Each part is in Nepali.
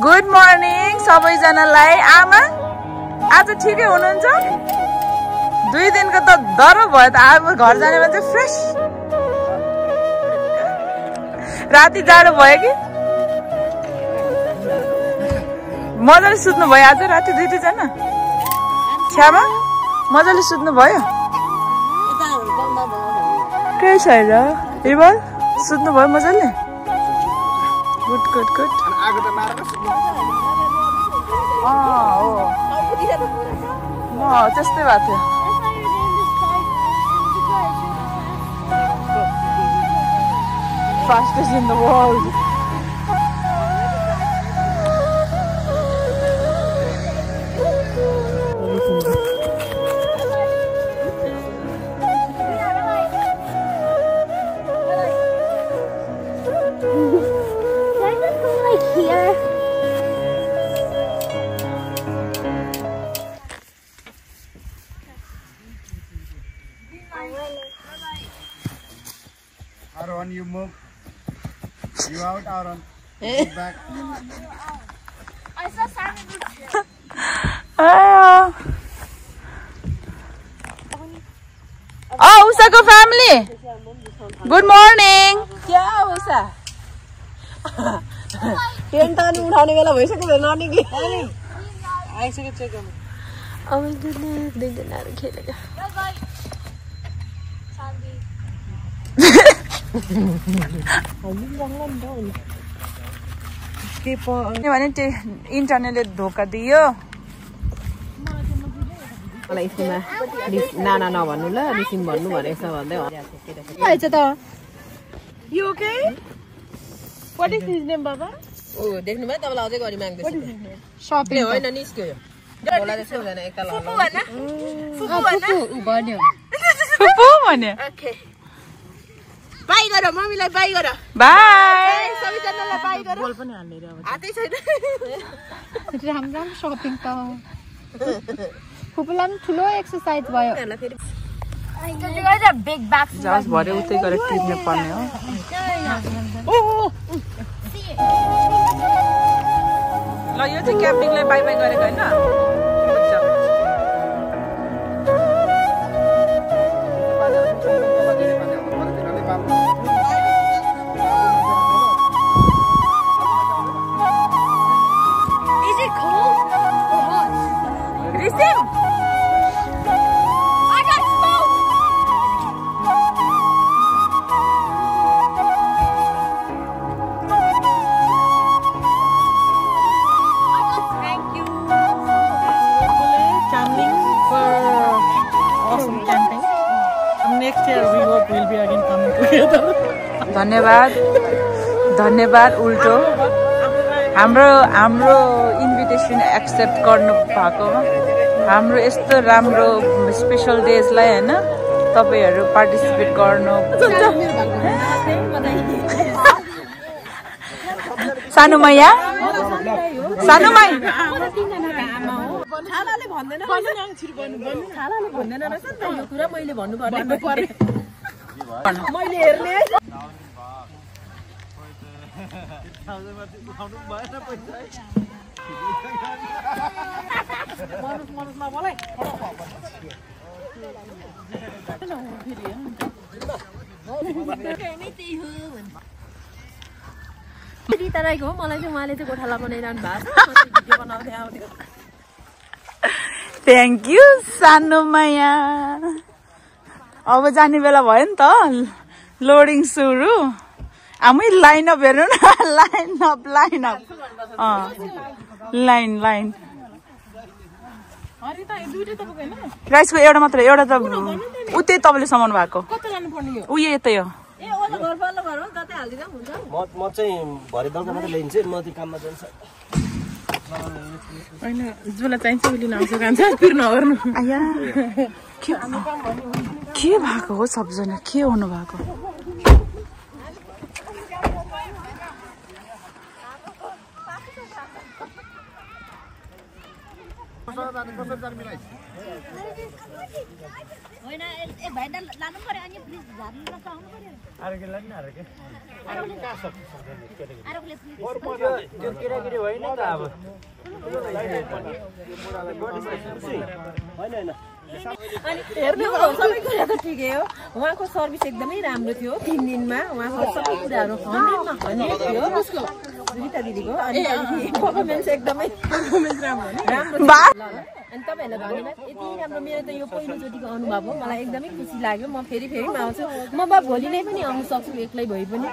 गुड मर्निङ सबैजनालाई। आमा आज ठिकै हुनुहुन्छ? 2 दिनको त डरो भयो त। अब घर जाने मान्छे फ्रेस। राति जाडो भयो कि मजाले सुत्नु भयो आज राति 2 जना? छ्यामा मजाले सुत्नु भयो? केही छैन इबल सुत्नु भयो मजाले? Good good good. त्यस्तै भएको थियो। Fastest in the world. Aaron, you move. You out, Aaron. Move back. I saw Simon. Oh, Usako family. Good morning. क्या उषा टेन्ट अनि उठाउने बेला भइसक्यो नर्निङले आइसक्यो चेक गर्नु। अब दुईजनाहरू खेलेको भने इन्टरनेटले धोका दियो मलाई स्कुलमा नाना नभन्नु ल रिसिम भन्नु भनेको छ भन्दै आएछ त। You okay? What is his name, Baba? ओ देख्नु भयो तपाईँलाई अझै गरी माग्दैछ Shopping. होइन निस्क्यो यो होला त्यसो हुँदैन एकताल Fufu भन्यो। Fufu भन्यो? Okay. बाई गर मम्मीलाई बाई गर Bye. सबैजनालाई बाई गर बोल पनि हाल्ने रे अब। हातै छैन राम्रो सपिङ त फुपूलाई पनि ठुलो एक्सर्साइज भयो। Big bags. जाओस् भरे उतै गएर टिप्ने पर्ने हो। ल यो चाहिँ क्याम्पिङलाई बाई बाई गरेको हैन? Is it cold or hot? Risim. I got smoke. Thank you. Channeling for awesome camping. Next year we hope we'll be again coming together. धन्यवाद धन्यवाद उल्टो हाम्रो इन्भिटेसन एक्सेप्ट गर्नु भएकोमा हाम्रो यस्तो राम्रो स्पेशल डेजलाई हैन तपाईहरु पार्टिसिपेट गर्नु सानो मैया सानो मै छालाले भन्दैन छालाले भन्दैन रहेछ नि त यो कुरा मैले भन्नु पर्ने मैले हेर्ने तराईको हो मलाई चाहिँ उहाँले चाहिँ गोठाला बनाइरहनु भएको छ भिडियो बनाउँदै आउँथ्यो। थ्यांक यू सानो मैया। अब जाने बेला भयो नि त लोडिङ सुरु। हामी लाइन अप हेर्नु न लाइन अप लाइन राइसको एउटा मात्र एउटा त उतै तपाईँले समाउनु भएको उयो यतै हो। म चाहिँ भरे बेलुका मात्रै ल्याइदिन्छु म त्यो काममा जान्छ होइन जसलाई चाहिन्छ उसले आउँछ कान्छ फिर नगर्नु। आया के भएको हो सबजना के हुनु भएको? होइन ए भाइदा लानु पर्यो अनि प्लिज झार्नु र आउनु पर्यो आरोग्य लाग्न आरोग्य आरोग्यले प्लिज त्यो केटाकेटी होइन त अब होइन अनि हेर्नु सबै कुरा त ठिकै हो उहाँको सर्भिस एकदमै राम्रो थियो 3 दिनमा उहाँको सबै कुराहरू 100 मा 100 थियो उसको रिता दिदीको अनि परफर्मेन्स एकदमै राम्रो अनि तपाईहरुलाई धन्यवाद यति राम्रो मेरो त यो पहिलो चोटिको अनुभव हो मलाई एकदमै खुसी लाग्यो म फेरि आउँछु म भोलि नै पनि आउन सक्छु एक्लै भए पनि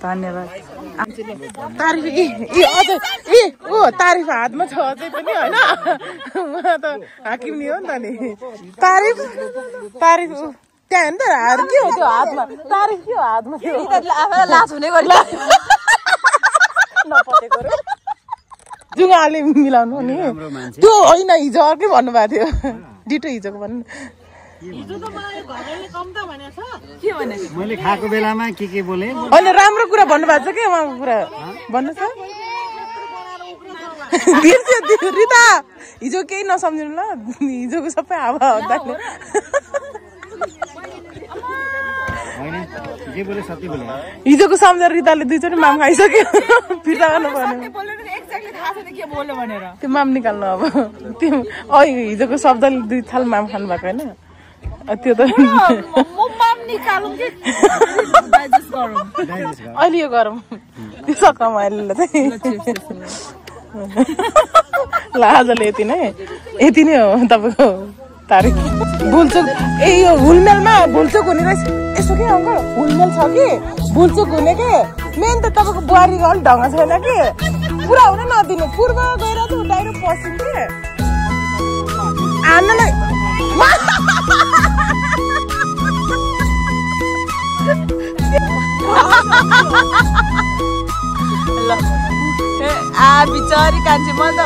धन्यवाद तारिफ हातमा छ अझै पनि होइन उहाँ त हाकिम नि हो नि त नि तारिफ त्यहाँ हेर्नु त हात के हो त्यो हातमा तारिफ के हो हातमा त्यो लाज हुने गरी नपटेको रे जुगाले मिलाउनु नि त्यो होइन हिजो अर्कै भन्नुभएको थियो डिटो हिजोको भन्नु मैले खाएको बेलामा के बोले होइन राम्रो कुरा भन्नुभएको छ के उहाँको कुरा भन्नु छ बिर्स्यो रिता हिजो केही नसम्झिनु ल हिजोको सबै हावा हो हिजोको सम्झेर रिताले दुईचोटि माम खाइसक्यो फिर्ता गर्नु पर्ने त्यो माम निकाल्नु अब त्यो हिजोको शब्दले 2 थाल माम खानु भएको होइन त्यो त अहिले यो गरौँ त्यो सकम अहिले चाहिँ ल आजले यति नै हो तपाईँको तारिख भुलचुक यो हुलमेलमा भुलचुक हुने रहेछ यसो के अङ्कल हुलमेल छ कि भुलचुक हुने के मेन त तपाईँको बुहारीको अलिक ढङ्ग छैन कि पुरा हुन नदिने पूर्व गएर चाहिँ डाइरेक्ट पस्छौँ कि हान्नलाई ल बिचारी कान्छे म त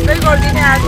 बाई गरिदिने आज